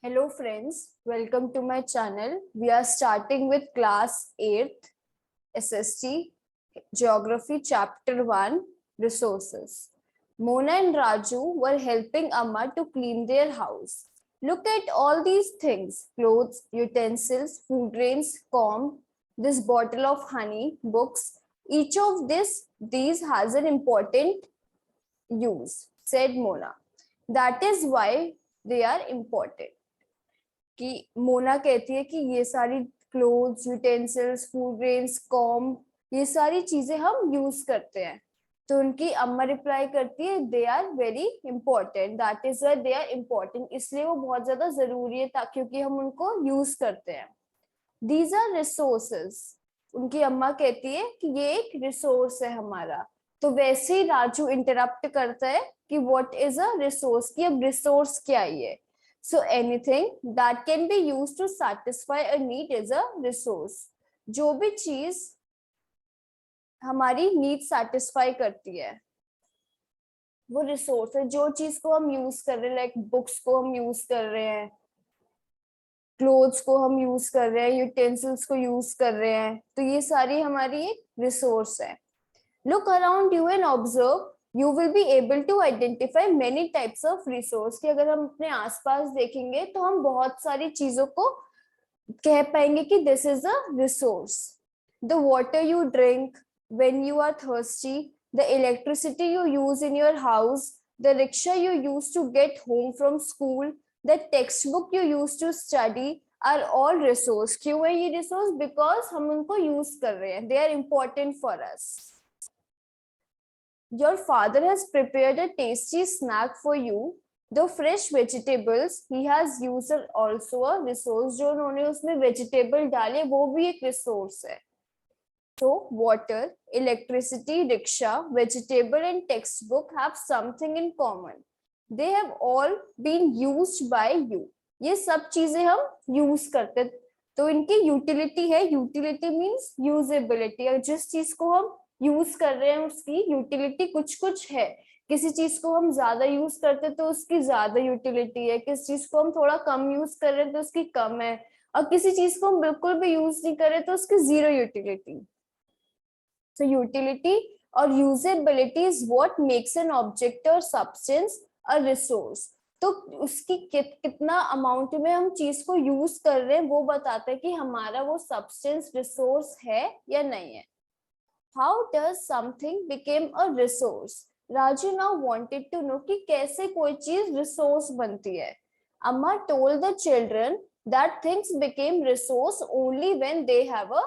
Hello friends, welcome to my channel. We are starting with class 8th SST Geography Chapter 1 Resources. Mona and Raju were helping Amma to clean their house. Look at all these things: clothes, utensils, food grains, comb, this bottle of honey, books. Each of these has an important use, said Mona. That is why they are important. कि मोना कहती है कि ये सारी clothes, utensils, food grains, com, ये सारी चीजें हम यूज करते हैं. तो उनकी अम्मा रिप्लाई करती है they are very important, that is why they are important, इसलिए वो बहुत ज्यादा जरूरी है क्योंकि हम उनको यूज करते हैं. These are resources. उनकी अम्मा कहती है कि ये एक रिसोर्स है हमारा. तो वैसे ही राजू इंटरप्ट करता है कि व्हाट इज अ रिसोर्स, कि अब रिसोर्स क्या है. So anything that can be used to satisfy a need is a resource. जो भी चीज हमारी नीड सेटिस्फाई करती है वो रिसोर्स है. जो चीज को हम यूज कर रहे हैं, लाइक बुक्स को हम यूज कर रहे हैं, क्लोथ्स को हम यूज कर रहे हैं, यूटेंसिल्स को यूज कर रहे हैं, तो ये सारी हमारी एक रिसोर्स है. Look around you and observe. You will be able to identify many types of resource. कि अगर हम अपने आसपास देखेंगे तो हम बहुत सारी चीजों को कह पाएंगे कि this is a resource. The water you drink when you are thirsty, the electricity you use in your house, the rickshaw you use to get home from school, the textbook you use to study are all resource. क्यों है ये resource? Because हम उनको use कर रहे हैं. They are important for us. Your father has prepared a tasty snack for you. The fresh vegetables he has used are also a resource. जो उन्होंने उसमें vegetable डाले वो भी एक resource है. So water, electricity, rickshaw, vegetable and textbook have something in common. They have all been used by you. ये सब चीजें हम use करते तो इनकी utility है. Utility means usability. और जिस चीज को हम यूज कर रहे हैं उसकी यूटिलिटी कुछ कुछ है. किसी चीज को हम ज्यादा यूज करते तो उसकी ज्यादा यूटिलिटी है, किसी चीज को हम थोड़ा कम यूज कर रहे हैं तो उसकी कम है, और किसी चीज को हम बिल्कुल भी यूज नहीं कर रहे तो उसकी जीरो यूटिलिटी. सो यूटिलिटी और usability is what makes an object और सब्सटेंस अ रिसोर्स. तो उसकी कितना अमाउंट में हम चीज को यूज कर रहे हैं वो बताता है कि हमारा वो सब्सटेंस रिसोर्स है या नहीं है. How does something became a resource? Raju now wanted to know कि कैसे कोई चीज resource बनती है. Amma told the children that things became resource only when they have a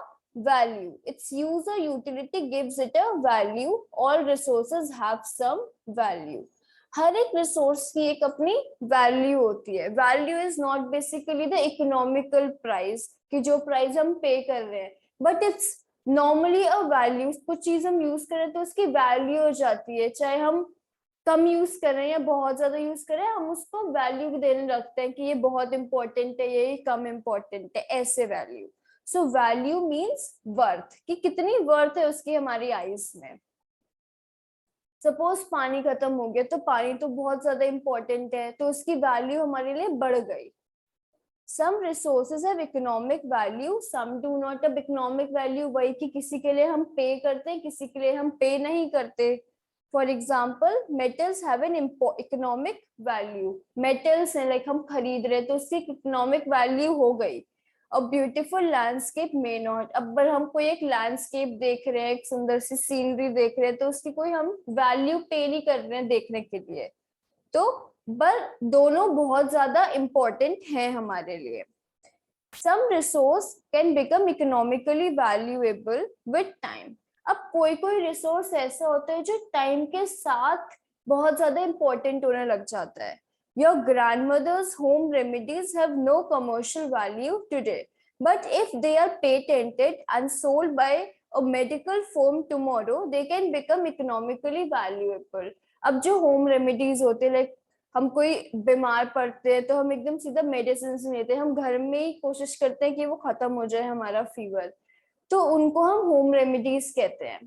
value. Its use or utility gives it a value. All resources have some value. हर एक resource की एक अपनी वैल्यू होती है. Value is not basically the economical price, कि जो price हम पे कर रहे हैं, but it's normally a value. कुछ चीज हम यूज करें तो उसकी वैल्यू हो जाती है, चाहे हम कम यूज कर रहे हैं या बहुत ज्यादा यूज कर रहे हैं, हम उसको वैल्यू देने लगते हैं कि ये बहुत इंपॉर्टेंट है, ये कम इंपॉर्टेंट है, ऐसे value. So value means worth, कि कितनी वर्थ है उसकी हमारी आइज में. सपोज पानी खत्म हो गया तो पानी तो बहुत ज्यादा इंपॉर्टेंट है, तो उसकी वैल्यू हमारे लिए बढ़ गई. Some resources have economic value, some do not have economic value. वही कि किसी के लिए हम पे करते हैं, किसी के लिए हम पे नहीं करते. For example, metals have an economic value. Metals हैं, like हम खरीद रहे तो उसकी economic value हो गई. A beautiful landscape may not. अब हम कोई एक landscape देख रहे हैं, एक सुंदर सी सीनरी देख रहे हैं, तो उसकी कोई हम value पे नहीं कर रहे हैं देखने के लिए. तो पर दोनों बहुत ज्यादा इंपॉर्टेंट हैं हमारे लिए. Some resource can become economically valuable with time. अब कोई कोई रिसोर्स ऐसा होता है जो टाइम के साथ बहुत ज्यादा इंपॉर्टेंट होने लग जाता है. Your grandmother's home remedies have no commercial value today, but if they are patented and sold by a medical firm tomorrow, they can become economically valuable. अब जो होम रेमेडीज होते हैं, लाइक हम कोई बीमार पड़ते हैं तो हम एकदम सीधा मेडिसिन नहीं लेते, हम घर में ही कोशिश करते हैं कि वो खत्म हो जाए हमारा फीवर, तो उनको हम होम रेमेडीज कहते हैं.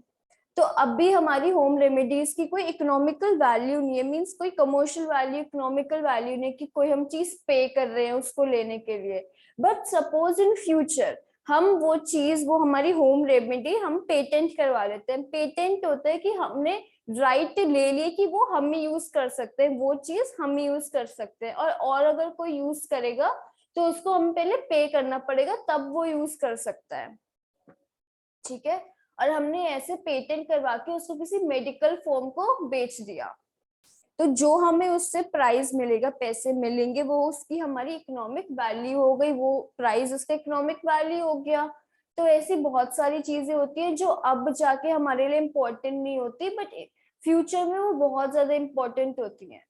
तो अभी हमारी होम रेमेडीज की कोई इकोनॉमिकल वैल्यू नहीं है, मींस कोई कमर्शियल वैल्यू, इकोनॉमिकल वैल्यू नहीं कि कोई हम चीज पे कर रहे हैं उसको लेने के लिए। बट सपोज इन फ्यूचर हम वो चीज, वो हमारी होम रेमेडी हम पेटेंट करवा लेते हैं। पेटेंट होता है कि हमने राइट ले लिए कि वो हम ही यूज कर सकते हैं, वो चीज हम ही यूज कर सकते हैं, और अगर कोई यूज करेगा तो उसको हम पहले पे करना पड़ेगा, तब वो यूज कर सकता है। ठीक है, और हमने ऐसे पेटेंट करवा के उसको किसी मेडिकल फॉर्म को बेच दिया, तो जो हमें उससे प्राइस मिलेगा, पैसे मिलेंगे, वो उसकी हमारी इकोनॉमिक वैल्यू हो गई, वो प्राइस उसका इकोनॉमिक वैल्यू हो गया। तो ऐसी बहुत सारी चीजें होती है जो अब जाके हमारे लिए इम्पोर्टेंट नहीं होती, बट फ्यूचर में वो बहुत ज्यादा इम्पोर्टेंट होती हैं।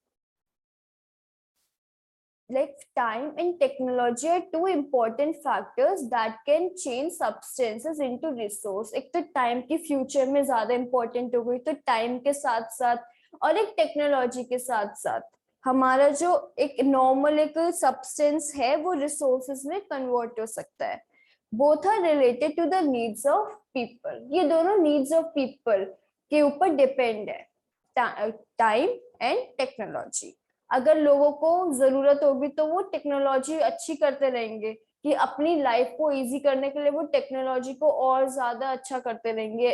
Like time and technology are two important factors that can change substances into resource. एक तो टाइम की फ्यूचर में ज्यादा इंपॉर्टेंट हो गई, तो टाइम के साथ साथ और एक टेक्नोलॉजी के साथ साथ हमारा जो एक नॉर्मल एक सब्सटेंस है वो रिसोर्सेज में कन्वर्ट हो सकता है। Both are related to the needs of people, ये दोनों नीड्स ऑफ पीपल के ऊपर डिपेंड है, टाइम एंड टेक्नोलॉजी। अगर लोगों को जरूरत होगी तो वो टेक्नोलॉजी अच्छी करते रहेंगे, कि अपनी लाइफ को इजी करने के लिए वो टेक्नोलॉजी को और ज्यादा अच्छा करते रहेंगे।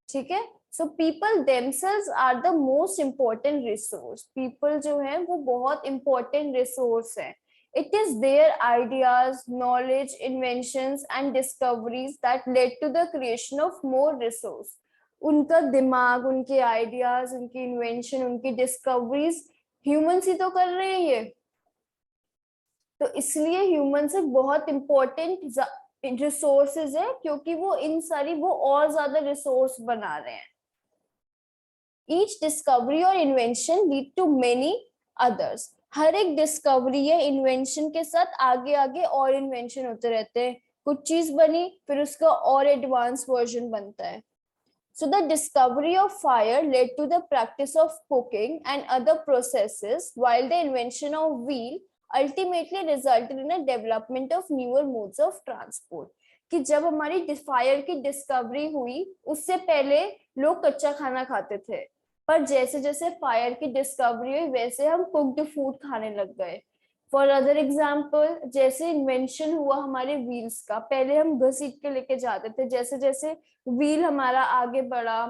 ठीक है, so people themselves are the most important resource. People जो है वो बहुत इंपॉर्टेंट रिसोर्स है। It is their ideas, knowledge, inventions and discoveries that led to the creation of more resource. उनका दिमाग, उनके आइडियाज, उनकी इन्वेंशन, उनकी डिस्कवरीज ह्यूमंस ही तो कर रहे हैं ये, तो इसलिए ह्यूमन से बहुत इंपॉर्टेंट रिसोर्सेज है, क्योंकि वो इन सारी वो और ज्यादा रिसोर्स बना रहे हैं। ईच डिस्कवरी और invention lead to many others. हर एक डिस्कवरी या इन्वेंशन के साथ आगे आगे और इन्वेंशन होते रहते हैं। कुछ चीज बनी, फिर उसका और एडवांस वर्जन बनता है। So the discovery of fire led to the practice of cooking and other processes, while the invention of wheel ultimately resulted in a development of newer modes of transport. कि जब हमारी fire की discovery हुई, उससे पहले लोग कच्चा खाना खाते थे, पर जैसे जैसे फायर की डिस्कवरी हुई वैसे हम कुक्ड फूड खाने लग गए। फॉर अदर एग्जाम्पल, जैसे इन्वेंशन हुआ हमारे व्हील्स का, पहले हम घसीट के लेके जाते थे, जैसे जैसे व्हील हमारा आगे बढ़ा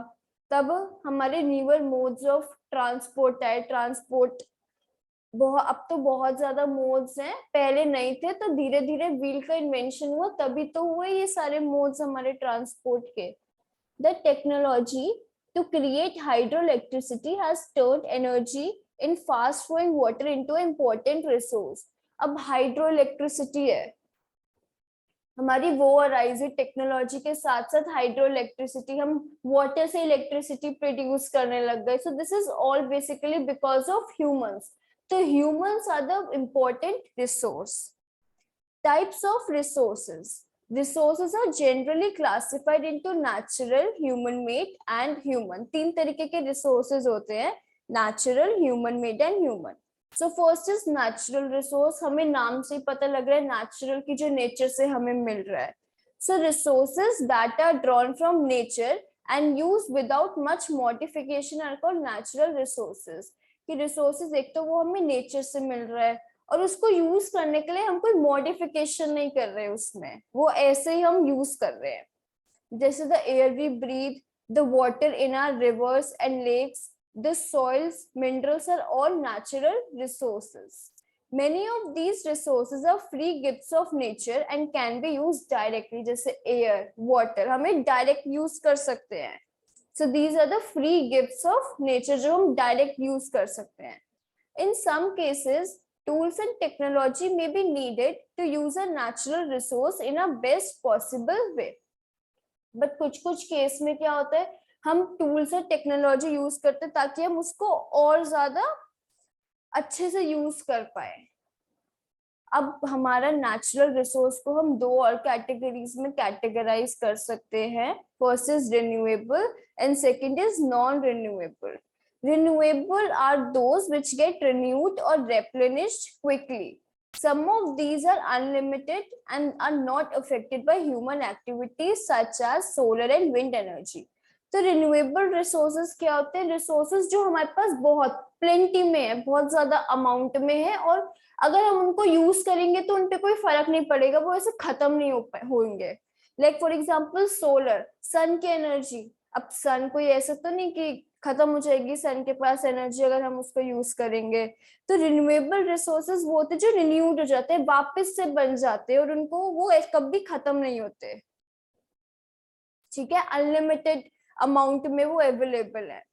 तब हमारे न्यूअर मोड्स ऑफ ट्रांसपोर्ट आए। ट्रांसपोर्ट बहुत, अब तो बहुत ज्यादा मोड्स हैं, पहले नहीं थे, तो धीरे धीरे व्हील का इन्वेंशन हुआ, तभी तो हुए ये सारे मोड्स हमारे ट्रांसपोर्ट के। The technology to create hydro electricity has turned energy in fast flowing water into important resource. अब हाइड्रो इलेक्ट्रिसिटी है हमारी, वो अराइज हुई टेक्नोलॉजी के साथ साथ हाइड्रो इलेक्ट्रिसिटी, हम वाटर से इलेक्ट्रिसिटी प्रोड्यूस करने लग गए। So this is all basically because of humans. तो humans are the important resource. Types of resources. Resources are generally classified into natural, human made and human. तीन तरीके के resources होते हैं, natural, human made and human. So first is natural resource, हमें नाम से ही पता लग रहा है नेचुरल की, जो नेचर से हमें मिल रहा है। So resources that are drawn from nature and use without much modification are called natural resources. कि रिसोर्सेज एक तो वो हमें नेचर से मिल रहा है और उसको यूज करने के लिए हम कोई मॉडिफिकेशन नहीं कर रहे उसमें, वो ऐसे ही हम यूज कर रहे हैं। जैसे the air we breathe, the water in our rivers and lakes, the soils, minerals are all natural resources. Many of these resources are free gifts of nature and can be used directly. जैसे air, water, हमें direct use कर सकते हैं। So these are the free gifts of nature जो हम direct use कर सकते हैं। In some cases, tools and technology may be needed to use a natural resource in a best possible way. But कुछ case में क्या होता है, हम टूल्स और टेक्नोलॉजी यूज करते ताकि हम उसको और ज्यादा अच्छे से यूज कर पाए। अब हमारा नेचुरल रिसोर्स को हम दो और कैटेगरीज में कैटेगराइज कर सकते हैं। First is renewable and second is non renewable. Renewable are those which get renewed or replenished quickly. Some of these are unlimited and are not affected by human activities such as solar and wind energy. तो renewable resources क्या होते हैं? Resources जो हमारे पास बहुत plenty में है, बहुत ज्यादा अमाउंट में है, और अगर हम उनको यूज करेंगे तो उनपे कोई फर्क नहीं पड़ेगा, वो ऐसे खत्म नहीं होंगे। लाइक फॉर एग्जाम्पल सोलर, सन की एनर्जी। अब सन कोई ऐसा तो नहीं कि खत्म हो जाएगी सन के पास एनर्जी अगर हम उसको यूज करेंगे। तो रिन्यूएबल रिसोर्सेज वो होते हैं जो रिन्यूड हो जाते हैं, वापस से बन जाते हैं, और उनको वो कभी खत्म नहीं होते। ठीक है, अनलिमिटेड अमाउंट में वो अवेलेबल है।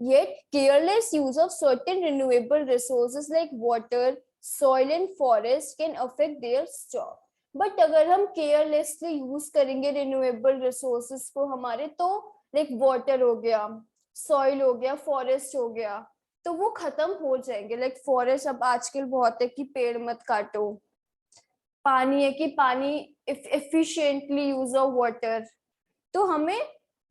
Yet, careless use of certain renewable resources like water, soil and forest can affect their stock. But अगर हम केयरलेसली यूज करेंगे रिन्यूएबल रिसोर्सेज को हमारे, तो लाइक वाटर हो गया, सॉइल हो गया, फॉरेस्ट हो गया, तो वो खत्म हो जाएंगे। लाइक फॉरेस्ट अब आजकल बहुत है कि पेड़ मत काटो, पानी है कि पानी एफिशिएंटली यूज ऑफ वाटर। तो हमें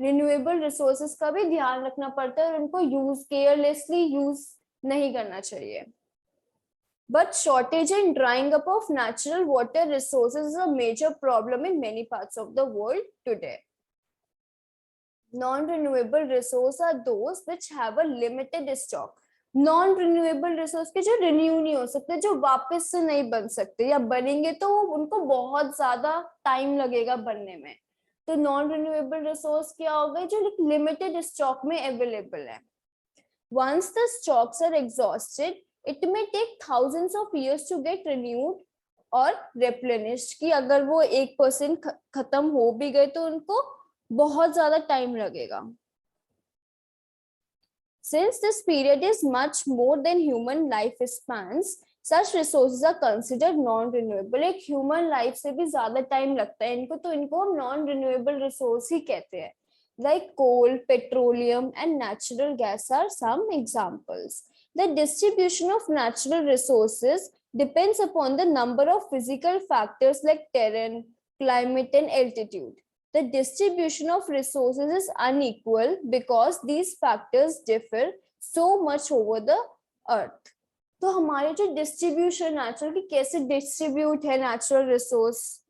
रिन्यूएबल रिसोर्सेज का भी ध्यान रखना पड़ता है और उनको केयरलेसली यूज नहीं करना चाहिए। But shortage and drying up of natural water resources is a major problem in many parts of the world today. Non-renewable resources are those which have a limited stock. Non renewable resource के जो renew नहीं हो सकते, जो वापस से नहीं बन सकते, या बनेंगे तो उनको बहुत ज्यादा टाइम लगेगा बनने में। तो नॉन रिन्यूएबल रिसोर्स क्या होगा? जो लिमिटेड स्टॉक में अवेलेबल है। Once the stocks are exhausted it may take thousands of years to get renewed or replenished. कि अगर वो 1% खत्म हो भी गए तो उनको बहुत ज्यादा टाइम लगेगा। Since this period is much more than human lifespans, such resources are considered non-renewable. एक human life से भी ज्यादा टाइम लगता है इनको, तो इनको हम non-renewable resource ही कहते हैं। Like coal, petroleum, and natural gas are some examples. The distribution of natural resources depends upon the number of physical factors like terrain, climate, and altitude. The distribution of resources is unequal because these factors differ so much over the earth. तो हमारे जो distribution natural की कैसे distribute है natural resource,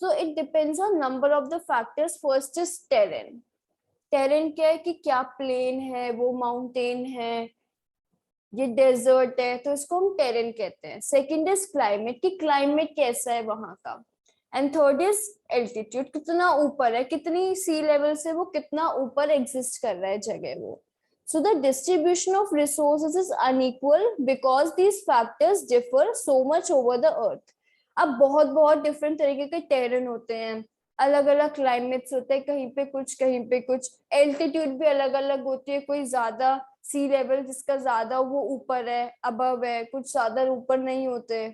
so it depends on number of the factors. First is terrain. Terrain क्या है? कि क्या प्लेन है, वो माउंटेन है, ये डेजर्ट है, तो इसको हम टेरेन कहते हैं। सेकंड इज क्लाइमेट, कि क्लाइमेट कैसा है वहां का। एंड थर्ड इज एल्टीट्यूड, कितना ऊपर है, कितनी सी लेवल से वो कितना ऊपर एग्जिस्ट कर रहा है जगह वो। So the distribution of resources is unequal because these factors differ so much over the earth. अब बहुत बहुत डिफरेंट तरीके के टेरेन होते हैं, अलग अलग क्लाइमेट्स होते हैं, कहीं पे कुछ कहीं पे कुछ। एल्टीट्यूड भी अलग अलग होती है, कोई ज्यादा सी लेवल जिसका ज्यादा वो ऊपर है, अबव है, कुछ ज्यादा ऊपर नहीं होते।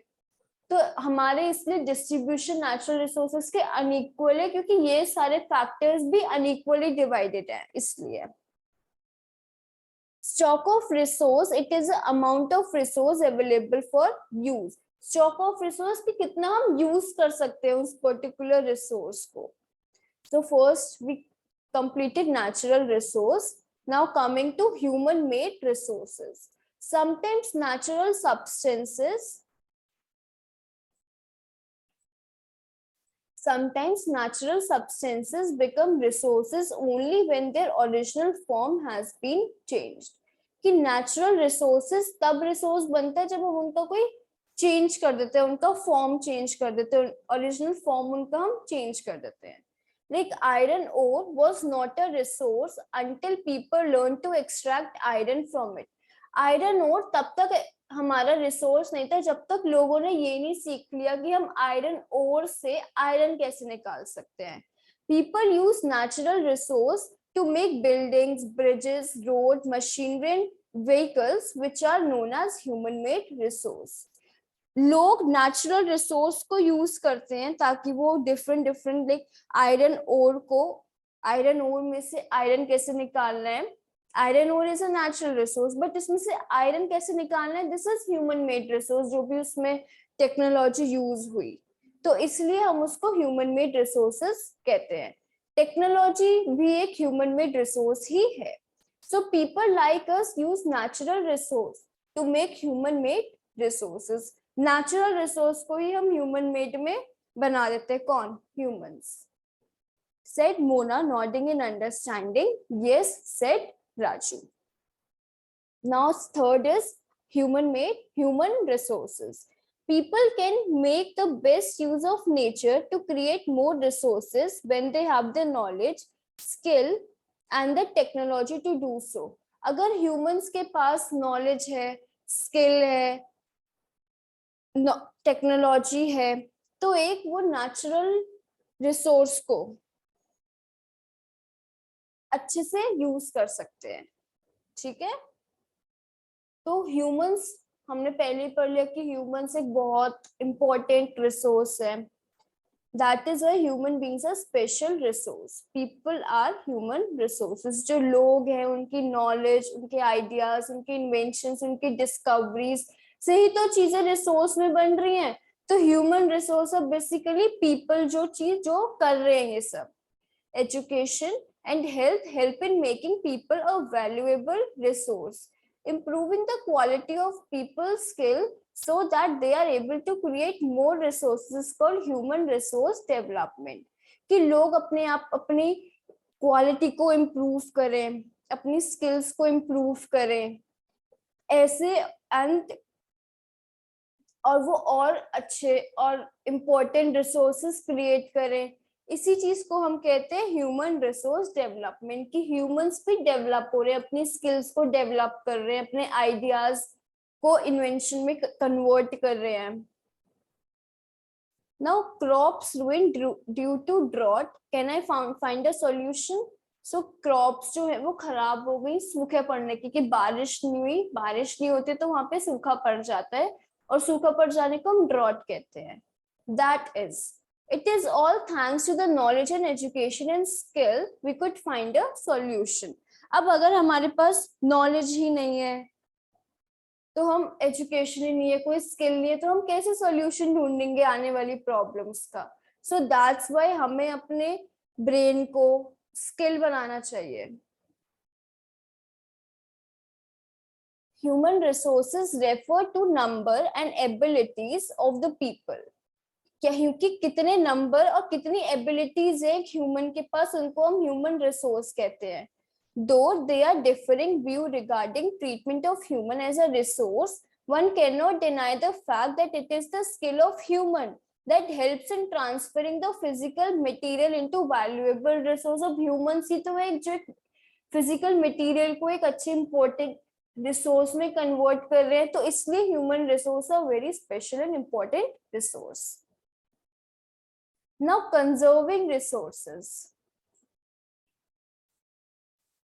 तो हमारे इसलिए डिस्ट्रीब्यूशन नेचुरल रिसोर्सेज के अनइक्वल है, क्योंकि ये सारे फैक्टर्स भी अनइक्वली डिवाइडेड है इसलिए। Stock of resource, it is amount of resource available for use. Stock of resource की कितना हम यूज कर सकते हैं उस पर्टिकुलर रिसोर्स को। So first we completed natural resource. Now coming to human made resources. Sometimes natural substances become resources only when their original form has been changed. कि natural resources तब resource बनता है जब हम उनका कोई चेंज कर देते हैं, उनका फॉर्म चेंज कर देते हैं, ओरिजिनल फॉर्म उनका हम चेंज कर देते हैं। Like iron ore was not a resource until people learned to extract iron from it. Iron ore तब तक हमारा रिसोर्स नहीं था जब तक लोगों ने ये नहीं सीख लिया कि हम आयरन ओर से आयरन कैसे निकाल सकते हैं। People use natural resource to make buildings, bridges, road, machinery and vehicles which are known as human made resource. लोग नेचुरल रिसोर्स को यूज करते हैं ताकि वो different different like iron ore में से आयरन कैसे निकालना है। Iron ore is a natural resource, but इसमें से आयरन कैसे निकालना है, this is human made resource, जो भी उसमें टेक्नोलॉजी यूज हुई, तो इसलिए हम उसको ह्यूमन मेड रिसोर्सेस कहते हैं। टेक्नोलॉजी भी एक ह्यूमन मेड रिसोर्स ही है। So people like us use natural resource to make human made resources. Natural resource को ही हम ह्यूमन मेड में बना देते हैं। कौन? Humans. said Mona, nodding in understanding. Yes, said Raju. Now third is human made, human resources. People can make the best use of nature to create more resources when they have the knowledge, skill and the technology to do so. अगर humans के पास knowledge है, skill है, technology है, तो एक वो natural resource को अच्छे से यूज कर सकते हैं. ठीक है. तो ह्यूमंस हमने पहले ही पढ़ लिया कि ह्यूमंस एक बहुत इंपॉर्टेंट रिसोर्स है. That is a human beings a special resource. People are human resources. जो लोग हैं उनकी नॉलेज, उनके आइडियाज, उनके इन्वेंशंस, उनकी डिस्कवरीज से ही तो चीजें रिसोर्स में बन रही हैं. तो ह्यूमन रिसोर्स है बेसिकली पीपल जो चीज जो कर रहे हैं ये सब. Education and health help in making people a valuable resource, improving the quality of people's skill so that they are able to create more resources called human resource development. कि लोग अपने आप अपनी क्वालिटी को इम्प्रूव करें, अपनी skills को improve करें ऐसे, एंड और वो और अच्छे और इम्पोर्टेंट रिसोर्सेस क्रिएट करें. इसी चीज को हम कहते हैं ह्यूमन रिसोर्स डेवलपमेंट. की ह्यूमंस भी डेवलप हो रहे हैं, अपनी स्किल्स को डेवलप कर रहे हैं, अपने आइडियाज को इन्वेंशन में कन्वर्ट कर रहे हैं. Now crops ruined due to drought. Can I find a solution? So crops जो है वो खराब हो गई सूखे पड़ने की, कि बारिश नहीं हुई, बारिश नहीं होती तो वहां पे सूखा पड़ जाता है, और सूखा पड़ जाने को हम ड्रॉट कहते हैं. That is, it is all thanks to the knowledge and education and skill we could find a solution. अब अगर हमारे पास knowledge ही नहीं है, तो हम education ही नहीं है, कोई skill नहीं है, तो हम कैसे solution ढूंढेंगे आने वाली problems का? So that's why हमें अपने brain को skill बनाना चाहिए. Human resources refer to number and abilities of the people. क्या क्योंकि कितने नंबर और कितनी एबिलिटीज है ह्यूमन के पास, उनको हम ह्यूमन रिसोर्स कहते हैं. Though they are differing view regarding treatment of human as a resource, one can not deny the fact that it is the skill of human that helps in transferring the physical material into valuable resource. of humans ही तो है जो physical material को एक अच्छे important resource में convert कर रहे हैं, तो इसलिए human resource are very special and important resource. Now conserving resources.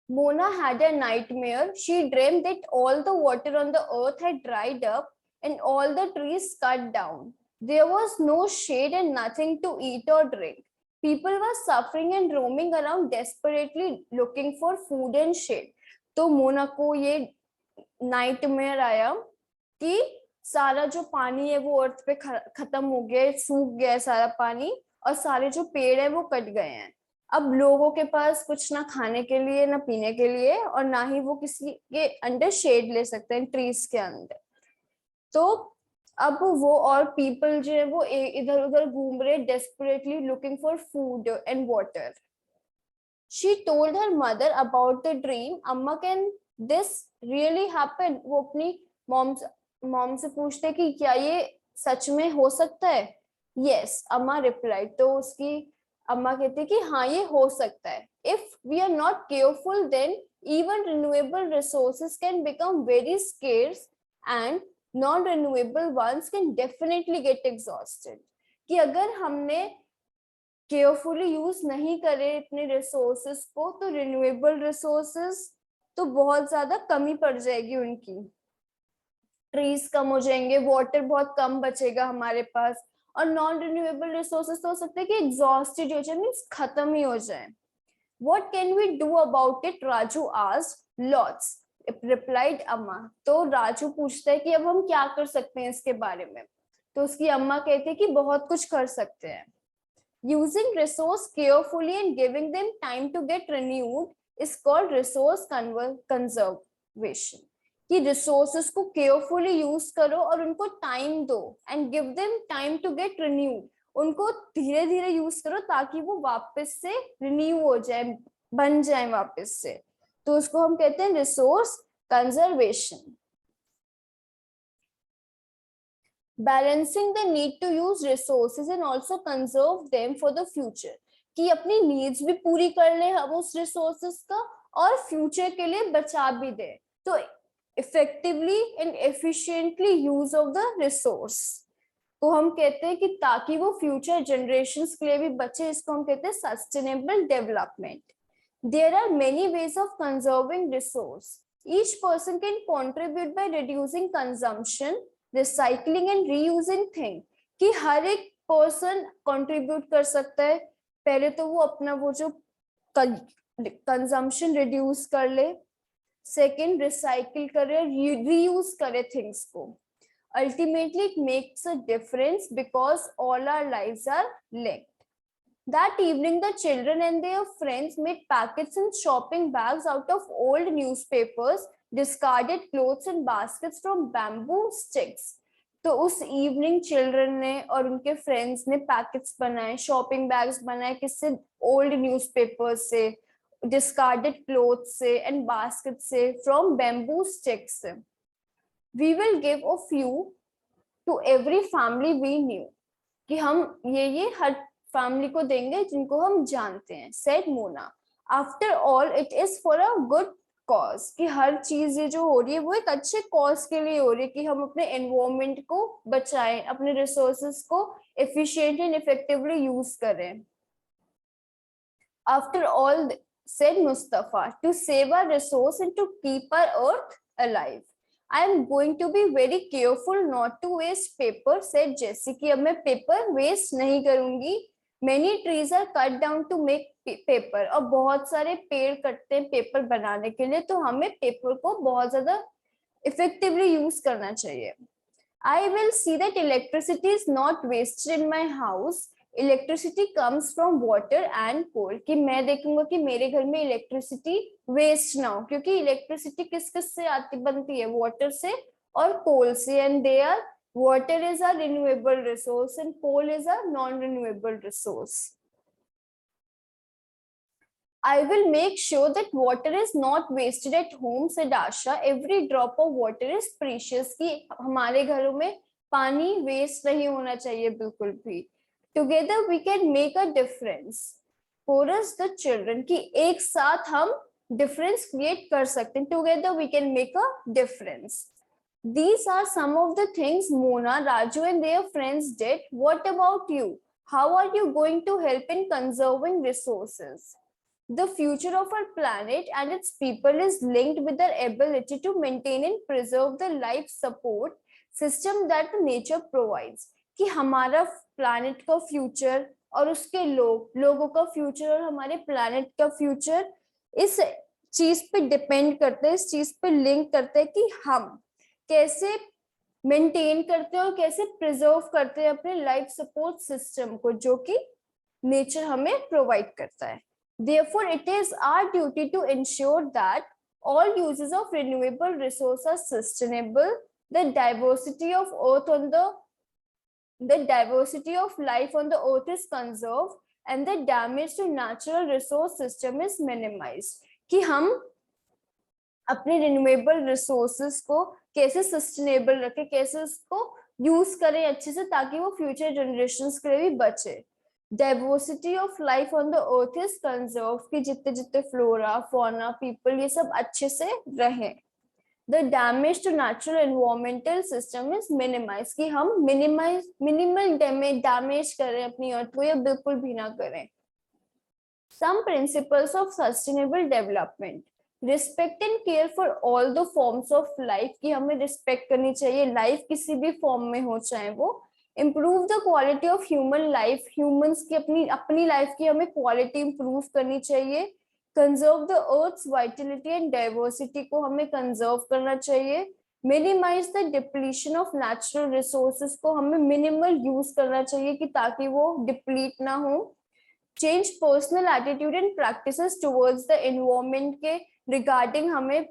Mona had a nightmare. She dreamed that all the water on the earth had dried up and all the trees cut down. There was no shade and nothing to eat or drink. People were suffering and roaming around desperately looking for food and shade. तो मोना को ये nightmare आया कि सारा जो पानी है वो अर्थ पे खत्म हो गया, सूख गया सारा पानी, और सारे जो पेड़ है वो कट गए हैं. अब लोगों के पास कुछ ना खाने के लिए ना पीने के लिए, और ना ही वो किसी के अंडर शेड ले सकते हैं ट्रीज के अंदर. तो अब वो और पीपल जो है वो इधर उधर घूम रहे, desperately looking for food and water. She told her mother about the dream. अम्मा, कैन दिस रियली हैपन? वो अपनी मॉम से पूछते कि क्या ये सच में हो सकता है? यस, अम्मा रिप्लाइड. तो उसकी अम्मा कहती कि हाँ ये हो सकता है. If we are not careful then even renewable resources can become very scarce and non-renewable ones can definitely get exhausted. कि अगर हमने केयरफुली यूज नहीं करे इतने रिसोर्सेस को, तो रिन्यूएबल रिसोर्सेस तो बहुत ज्यादा कमी पड़ जाएगी उनकी. ट्रीज कम हो जाएंगे, वाटर बहुत कम बचेगा हमारे पास, और नॉन रिन्यूएबल रिसोर्सेस तो हो सकता है कि एग्जॉस्टेड हो जाए, मीन्स खत्म ही हो जाए. What can we do about it? Raju asked. Lots, replied अम्मा. तो राजू पूछता है कि अब हम क्या कर सकते हैं इसके बारे में. तो उसकी अम्मा कहती है कि बहुत कुछ कर सकते हैं. Using resource carefully and giving them time to get renewed is called resource conservation. कि रिसोर्सेस को केयरफुली यूज करो और उनको टाइम दो, and give them time to get renewed. उनको धीरे धीरे यूज करो ताकि वो वापस से रिन्यू हो जाए, बन जाए वापस से। तो उसको हम कहते हैं resource conservation. Balancing the need to use resources and also conserve them for the future, कि अपनी नीड्स भी पूरी कर ले हम उस रिसोर्सेज का और फ्यूचर के लिए बचा भी दे। तो effectively and efficiently use of the resource को हम कहते हैं कि ताकि वो फ्यूचर जनरेशंस के लिए भी बचे, इसको हम कहते हैं sustainable development. There are many ways of conserving resource. Each person can contribute by reducing consumption, recycling and reusing thing, कि हर एक पर्सन कंट्रीब्यूट कर सकता है। पहले तो वो अपना वो जो कंजम्पशन रिड्यूस कर ले, सेकंड रिसाइकिल करे, रीयूज करे थिंग्स को। Ultimately, it makes a difference because all our lives are linked. That evening, the children and their friends made packets and shopping bags out of old newspapers, discarded clothes and baskets from bamboo sticks. तो उस evening children ने और उनके friends ने packets बनाए, shopping bags बनाए, किससे? Old newspapers से, डिस्कार्डेड क्लोथ्स से एंड बास्केट से, फ्रॉम बैम्बू स्टिक्स से। We will give a few to every family we knew, कि हम ये हर फैमिली को देंगे जिनको हम जानते हैं, said Mona. After all, it is for a good cause, कि हर चीज ये जो हो रही है वो एक अच्छे कॉज के लिए हो रही है, कि हम अपने एनवायरमेंट को बचाएं, अपने रिसोर्सेज को efficient and effectively यूज करें. After all, said Mustafa, to save our resource and to keep our earth alive, I am going to be very careful not to waste paper, said Jessie, कि अब मैं paper waste नहीं करूंगी. Many trees are cut down to make paper, और बहुत सारे पेड़ कटते हैं पेपर बनाने के लिए, तो हमें पेपर को बहुत ज्यादा इफेक्टिवली यूज करना चाहिए. I will see that electricity is not wasted in my house. Electricity comes from water and coal, कि मैं देखूंगा कि मेरे घर में इलेक्ट्रिसिटी वेस्ट ना हो, क्योंकि इलेक्ट्रिसिटी किस किस से आती बनती है? वाटर से और कोल से, and they are, water is a renewable resource and coal is a non renewable resource. I will make sure that water is not wasted at home, said Asha. Every drop of water is precious, कि हमारे घरों में पानी waste नहीं होना चाहिए बिल्कुल भी. Together we can make a difference. Chorus the children, कि एक साथ हम difference create कर सकते हैं. Together we can make a difference. These are some of the things Mona, Raju and their friends did. What about you? How are you going to help in conserving resources? The future of our planet and its people is linked with our ability to maintain and preserve the life support system that nature provides. कि हमारा planet का future और उसके लोगों का future और हमारे planet का फ्यूचर इस चीज पे डिपेंड करते हैं, इस चीज पे लिंक करते हैं कि हम कैसे मेंटेन करते हैं और कैसे प्रिजर्व करते हैं अपने लाइफ सपोर्ट सिस्टम को, जो कि नेचर हमें प्रोवाइड करता है. Therefore, it is our duty to ensure that all uses of renewable resources are sustainable, the diversity of life on the earth is conserved, and the damage to natural resource system is minimized. कि हम अपने renewable resources को कैसे sustainable रखें, कैसे उसको use करें अच्छे से, ताकि वो फ्यूचर जनरेशंस के लिए भी बचे. Diversity of life on the earth is conserve, कि जितने जितने फ्लोरा, फौना, पीपल ये सब अच्छे से रहें. The damage to natural environmental system is minimise, कि हम मिनिमल डैमेज करें अपनी अर्थ को या बिल्कुल भी ना करें. Some principles of sustainable development. Respect and care for all the forms of life, कि हमें रिस्पेक्ट करनी चाहिए लाइफ किसी भी फॉर्म में हो चाहे वो. Improve the quality of human life, humans की अपनी लाइफ की हमें क्वालिटी इम्प्रूव करनी चाहिए. Conserve the earth's vitality and diversity को हमें कंजर्व करना चाहिए. Minimise the depletion of natural resources को हमें मिनिमल यूज करना चाहिए, कि ताकि वो डिप्लीट ना हो. Change personal attitude and practices towards the environment के रिगार्डिंग हमें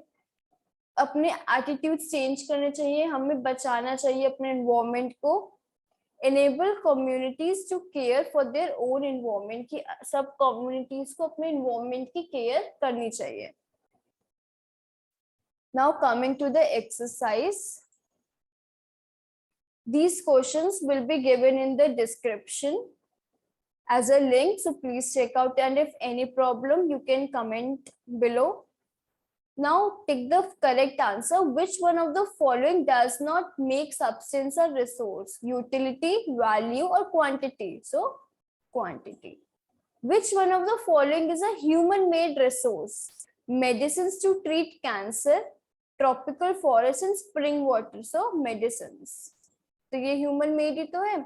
अपने एटीट्यूड चेंज करने चाहिए, हमें बचाना चाहिए अपने एनवायरमेंट को. enable communities to care for their own environment, कि सब communities को अपने environment की care करनी चाहिए. Now coming to the exercise, these questions will be given in the description as a link, so please check out, and if any problem you can comment below. Now take the correct answer. Which one of the following does not make substance a resource? Utility, value, or quantity? So quantity. Which one of the following is a human made resource? Medicines to treat cancer, tropical forests and spring water. So medicines. तो ये human made ही तो है.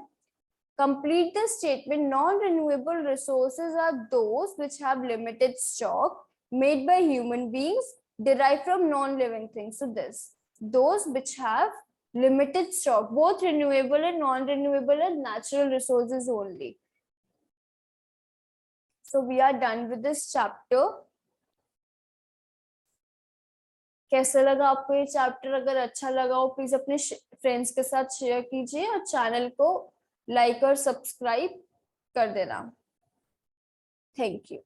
Complete the statement. Non-renewable resources are those which have limited stock, made by human beings, derived from non-living things. So this, those which have limited stock, both renewable and non-renewable and natural resources only. So we are done with this chapter. कैसा लगा आपको ये chapter? अगर अच्छा लगा हो please अपने friends के साथ शेयर कीजिए और चैनल को लाइक और सब्सक्राइब कर देना. Thank you.